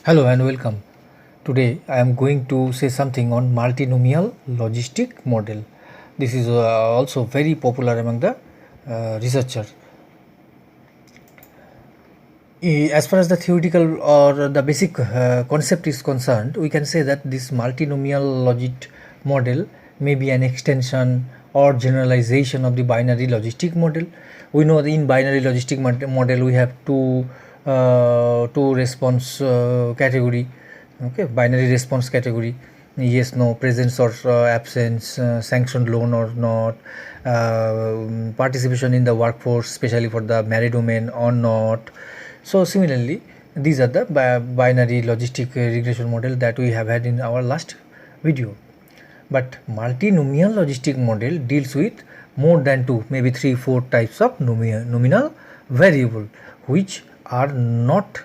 Hello and welcome. Today I am going to say something on multinomial logistic model. This is also very popular among the researchers. As far as the theoretical or the basic concept is concerned, we can say that this multinomial logistic model may be an extension or generalization of the binary logistic model. We know that in binary logistic model we have two response category. Okay, binary response category: yes, no, presence or absence, sanctioned loan or not, participation in the workforce, especially for the married women or not. So similarly, these are the binary logistic regression model that we have had in our last video. But multinomial logistic model deals with more than two, maybe three, four types of nominal variable, which are not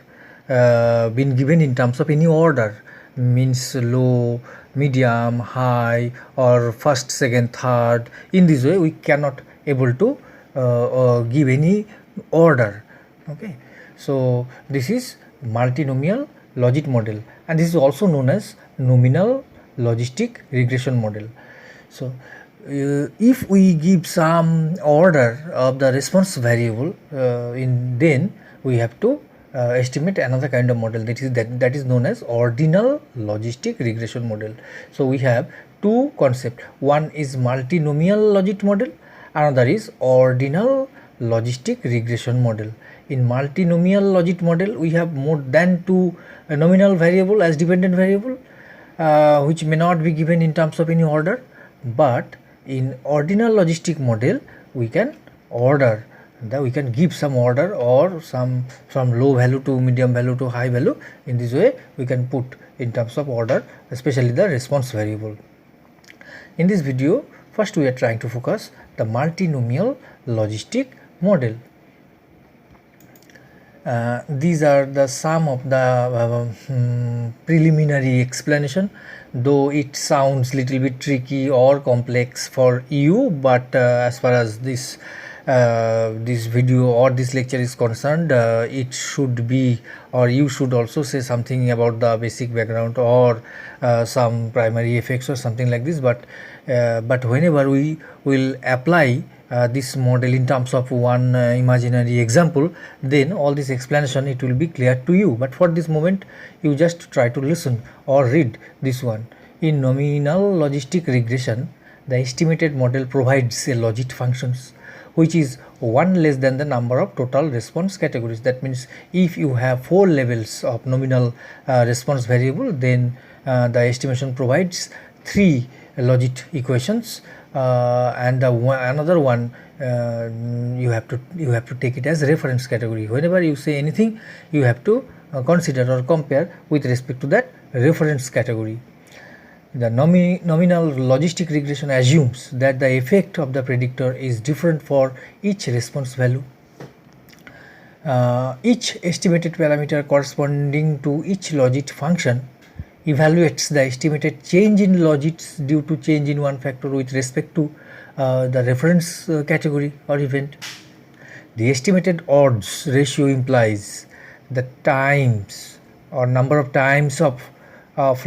been given in terms of any order, means low, medium, high, or first, second, third. In this way we cannot able to give any order. Okay, so this is multinomial logistic model, and this is also known as nominal logistic regression model. So if we give some order of the response variable, then we have to estimate another kind of model, that is known as ordinal logistic regression model. So we have two concepts. One is multinomial logistic model, another is ordinal logistic regression model. In multinomial logistic model we have more than two nominal variable as dependent variable, which may not be given in terms of any order. But in ordinal logistic model we can order, that we can give some order, or some from low value to medium value to high value. In this way we can put in terms of order, especially the response variable. In this video, first we are trying to focus the multinomial logistic model. These are the some of the preliminary explanation, though it sounds little bit tricky or complex for you, but as far as this video or this lecture is concerned, it should be, or you should also say something about the basic background or some primary effects or something like this. But whenever we will apply this model in terms of one imaginary example, then all this explanation it will be clear to you. But for this moment you just try to listen or read this one. In nominal logistic regression, the estimated model provides a logit functions which is one less than the number of total response categories. That means if you have four levels of nominal response variable, then the estimation provides three logit equations, and another one you have to take it as reference category. Whenever you say anything, you have to consider or compare with respect to that reference category. The nominal logistic regression assumes that the effect of the predictor is different for each response value. Each estimated parameter corresponding to each logit function evaluates the estimated change in logits due to change in one factor with respect to the reference category or event. The estimated odds ratio implies the times or number of times of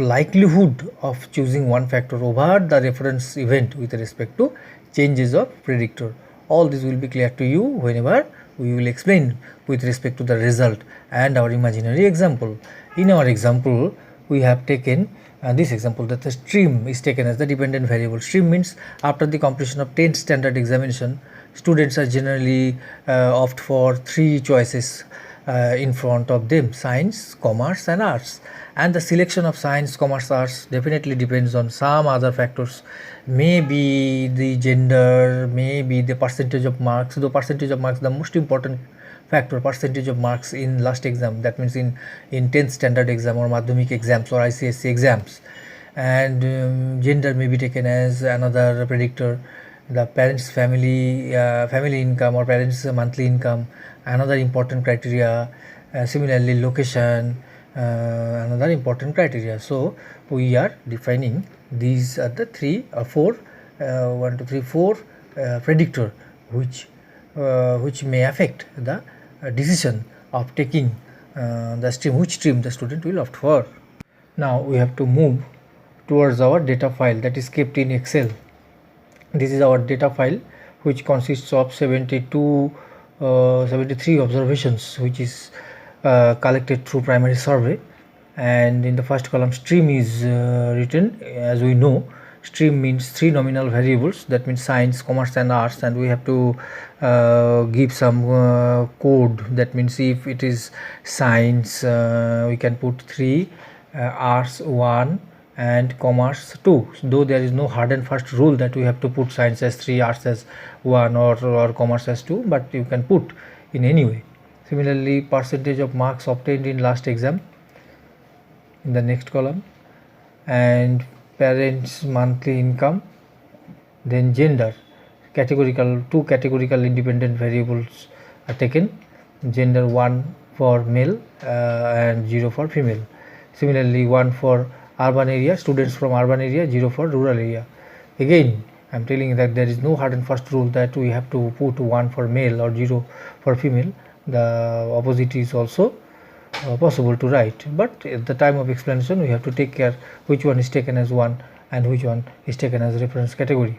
likelihood of choosing one factor over the reference event with respect to changes of predictor. All this will be clear to you whenever we will explain with respect to the result and our imaginary example. In our example, we have taken this example that the stream is taken as the dependent variable. Stream means after the completion of 10th standard examination, students are generally opt for three choices in front of them: science, commerce and arts. And the selection of science, commerce, arts definitely depends on some other factors, maybe the gender, maybe the percentage of marks. Though percentage of marks the most important factor, percentage of marks in last exam, that means in 10th standard exam or madhyamik exams or ICSE exams. And gender may be taken as another predictor. The parents family income or parents monthly income, another important criteria. Similarly location, another important criteria. So we are defining these are the three or four 1 2 3 4 predictor which may affect the decision of taking the stream, which stream the student will opt for. Now we have to move towards our data file that is kept in Excel. This is our data file, which consists of 73 observations, which is collected through primary survey. And in the first column, stream is written. As we know, stream means three nominal variables, that means science, commerce and arts, and we have to give some code. That means if it is science, we can put 3, arts 1 and commerce 2, though there is no hard and fast rule that we have to put science as 3, arts as 1 or commerce as 2, but you can put in any way. Similarly, percentage of marks obtained in last exam in the next column, and parents monthly income, then gender. Two categorical independent variables are taken, gender 1 for male and 0 for female. Similarly, 1 for urban area, students from urban area, 0 for rural area. Again, I am telling that there is no hard and fast rule that we have to put 1 for male or 0 for female. The opposite is also possible to write, but at the time of explanation we have to take care which one is taken as 1 and which one is taken as reference category.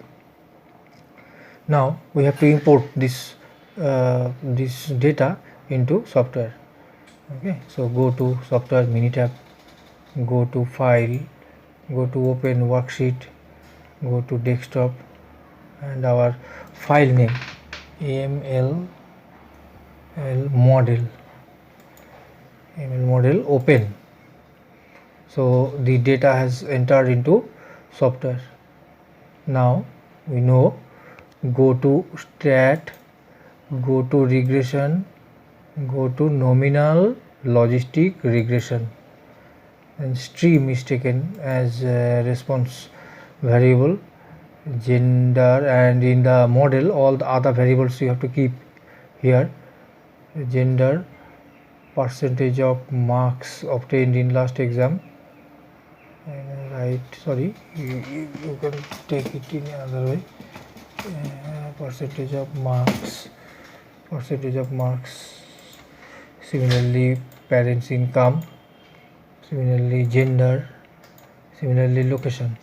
Now we have to import this data into software. Okay, so go to software mini tab, go to file, go to open worksheet, go to desktop, and our file name ML model open. So the data has entered into software. Now we know, go to stat, go to regression, go to nominal logistic regression, and stream is taken as a response variable, gender, and in the model all the other variables you have to keep here. Gender, percentage of marks obtained in last exam, right, sorry, you can take it in another way. Percentage of marks. Similarly, parents income, similarly gender, similarly location,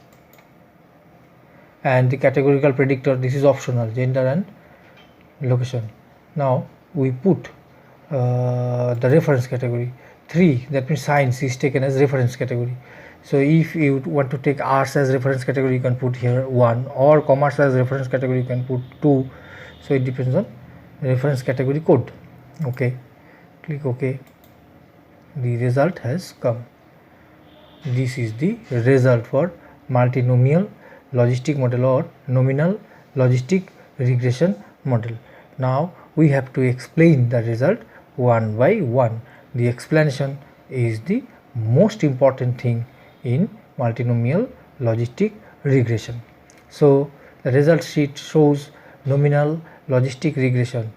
and the categorical predictor, this is optional, gender and location. Now we put the reference category 3, that means science is taken as reference category. So if you want to take arts as reference category, you can put here 1, or commerce as reference category, you can put 2. So it depends on reference category code. Okay, click OK. The result has come. This is the result for multinomial logistic model or nominal logistic regression model. Now we have to explain the result one by one. The explanation is the most important thing in multinomial logistic regression. So the result sheet shows nominal logistic regression,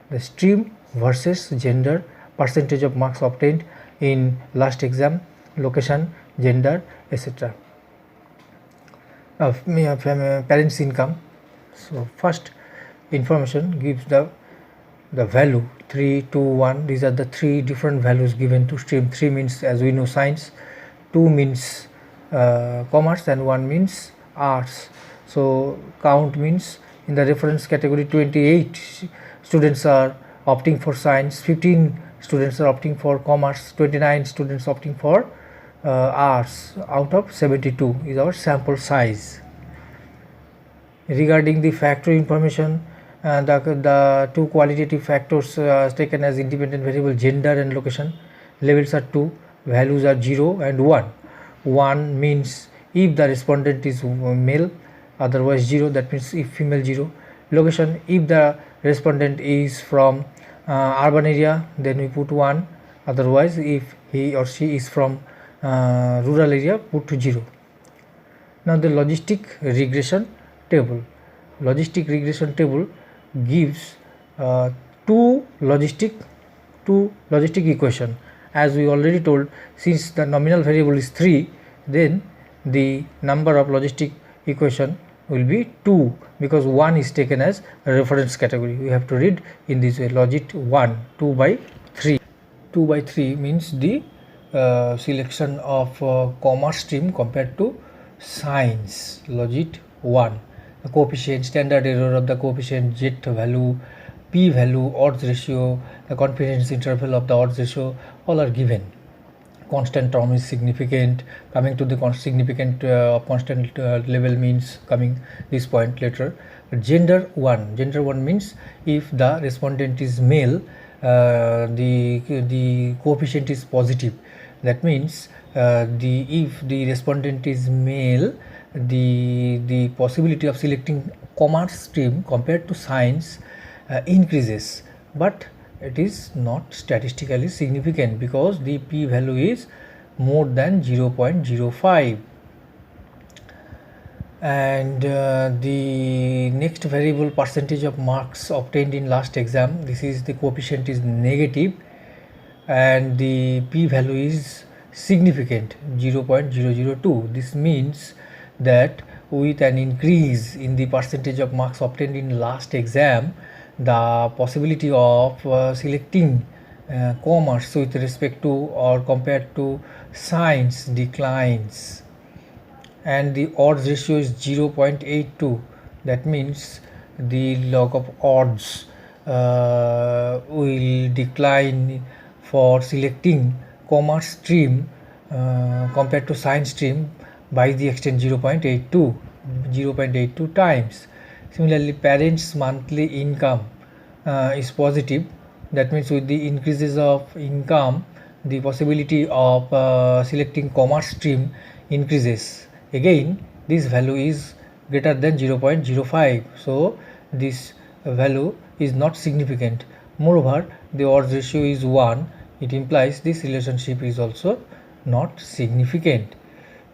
the stream versus gender, percentage of marks obtained in last exam, location, gender, etc. Parents income. So first information gives the value 3, 2, 1. These are the 3 different values given to stream. 3 means, as we know, science, 2 means commerce, and 1 means arts. So count means in the reference category 28 students are opting for science, 15 students are opting for commerce, 29 students opting for arts out of 72 is our sample size. Regarding the factor information, the 2 qualitative factors taken as independent variable, gender and location. Labels are 2, values are 0 and 1. 1 means if the respondent is male, otherwise 0, that means if female, 0. Location, if the respondent is from urban area, then we put 1, otherwise if he or she is from rural area, put 0. Now the logistic regression table. Logistic regression table gives two logistic equation. As we already told, since the nominal variable is 3, then the number of logistic equation will be 2, because 1 is taken as a reference category. We have to read in this way: logit 1, 2 by 3. 2/3 means the selection of commerce stream compared to science. Logit 1. The coefficient, standard error of the coefficient, z value, p value, odds ratio, the confidence interval of the odds ratio, all are given. Constant term is significant. Coming to the significant of constant level means coming this point later. Gender 1. Gender 1 means if the respondent is male, the coefficient is positive. That means if the respondent is male, the possibility of selecting commerce stream compared to science increases, but it is not statistically significant because the p value is more than 0.05. And the next variable, percentage of marks obtained in last exam, this is the coefficient is negative and the p value is significant, 0.002. This means that with an increase in the percentage of marks obtained in last exam, the possibility of selecting commerce with respect to or compared to science declines, and the odds ratio is 0.82. That means the log of odds will decline for selecting commerce stream compared to science stream by the extent 0.82 times. Similarly, parents' monthly income is positive. That means with the increases of income, the possibility of selecting commerce stream increases. Again, this value is greater than 0.05. So this value is not significant. Moreover, the odds ratio is 1. It implies this relationship is also not significant.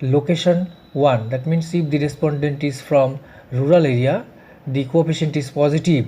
Location 1. That means if the respondent is from rural area, the coefficient is positive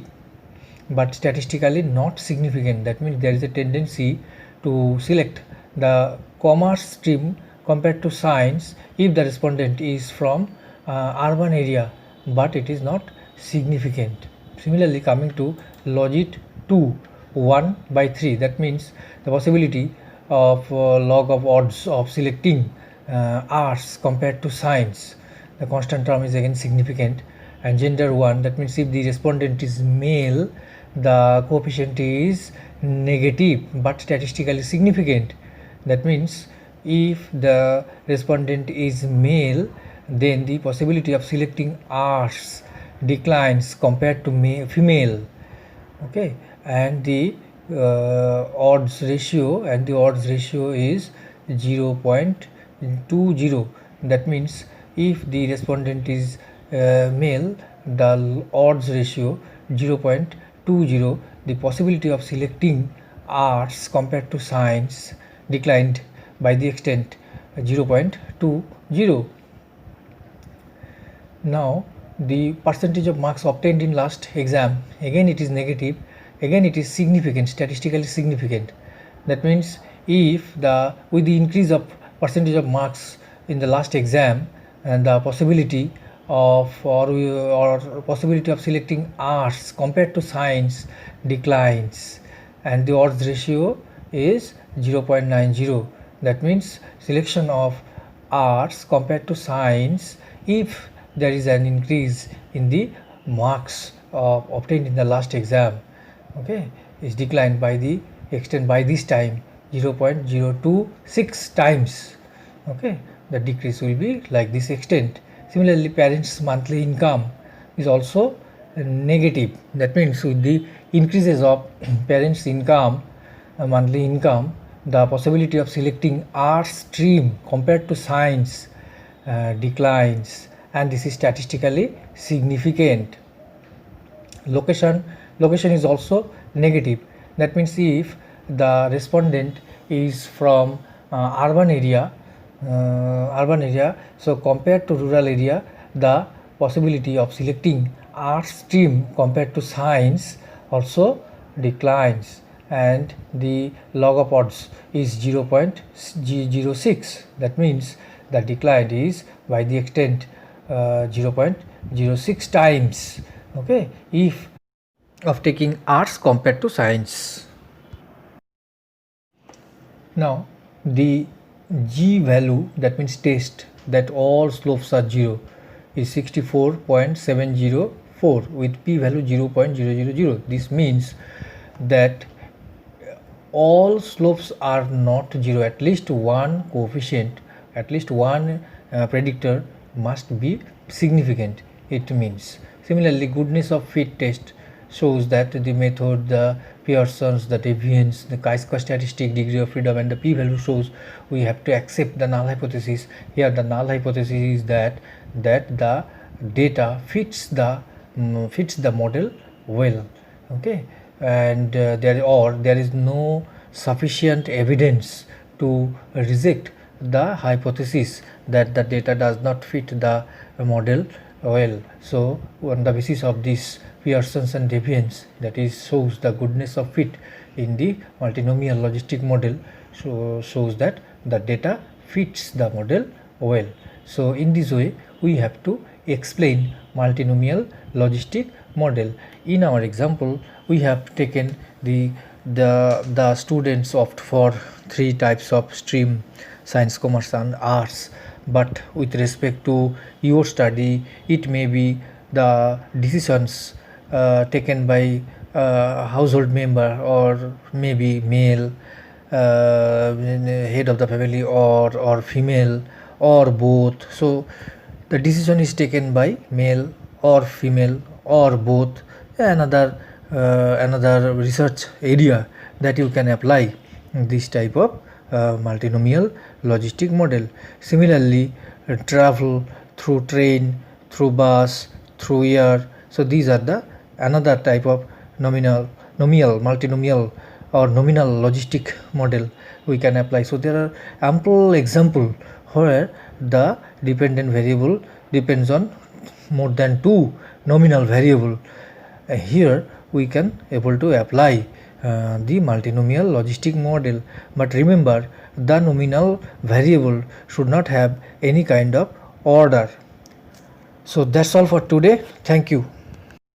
but statistically not significant. That means there is a tendency to select the commerce stream compared to science if the respondent is from urban area, but it is not significant. Similarly, coming to logit 2, 1/3, that means the possibility of log of odds of selecting arts compared to science, the constant term is again significant. And gender 1, that means if the respondent is male, the coefficient is negative but statistically significant. That means if the respondent is male, then the possibility of selecting arts declines compared to female. Okay, and the odds ratio is 0.20. That means if the respondent is male, the odds ratio 0.20, the possibility of selecting arts compared to science declined by the extent 0.20. Now the percentage of marks obtained in last exam, again it is negative, again it is significant, statistically significant. That means if with the increase of percentage of marks in the last exam, and the possibility of or possibility of selecting arts compared to science declines, and the odds ratio is 0.90. That means selection of arts compared to science, if there is an increase in the marks obtained in the last exam, okay, is declined by the extent by this time 0.026 times. Okay, the decrease will be like this extent. Similarly, parents' monthly income is also negative. That means with the increases of parents' income, monthly income, the possibility of selecting arts stream compared to science declines, and this is statistically significant. Location is also negative. That means if the respondent is from urban area, so compared to rural area, the possibility of selecting arts stream compared to science also declines, and the log of odds is 0.06. That means the decline is by the extent 0.06 times, okay, if of taking arts compared to science. Now the g value, that means test that all slopes are 0, is 64.704 with p value 0.000. This means that all slopes are not 0. At least one coefficient, at least one predictor must be significant, it means. Similarly, goodness of fit test shows that the method, the Pearson's, the deviance, the chi-square statistic, degree of freedom, and the p-value shows we have to accept the null hypothesis. Here the null hypothesis is that the data fits the model well. Okay, and there is no sufficient evidence to reject the hypothesis that the data does not fit the model well. So on the basis of this Pearson's and deviance, that is shows the goodness of fit in the multinomial logistic model, so shows that the data fits the model well. So in this way we have to explain multinomial logistic model. In our example, we have taken the students opt for 3 types of stream: science, commerce and arts. But with respect to your study, it may be the decisions taken by household member, or maybe male head of the family, or female, or both. So the decision is taken by male or female or both. Another research area that you can apply this type of multinomial logistic model. Similarly, travel through train, through bus, through air. So these are the another type of multinomial or nominal logistic model we can apply. So there are ample example where the dependent variable depends on more than 2 nominal variable. Here we can able to apply the multinomial logistic model. But remember, the nominal variable should not have any kind of order. So that's all for today. Thank you.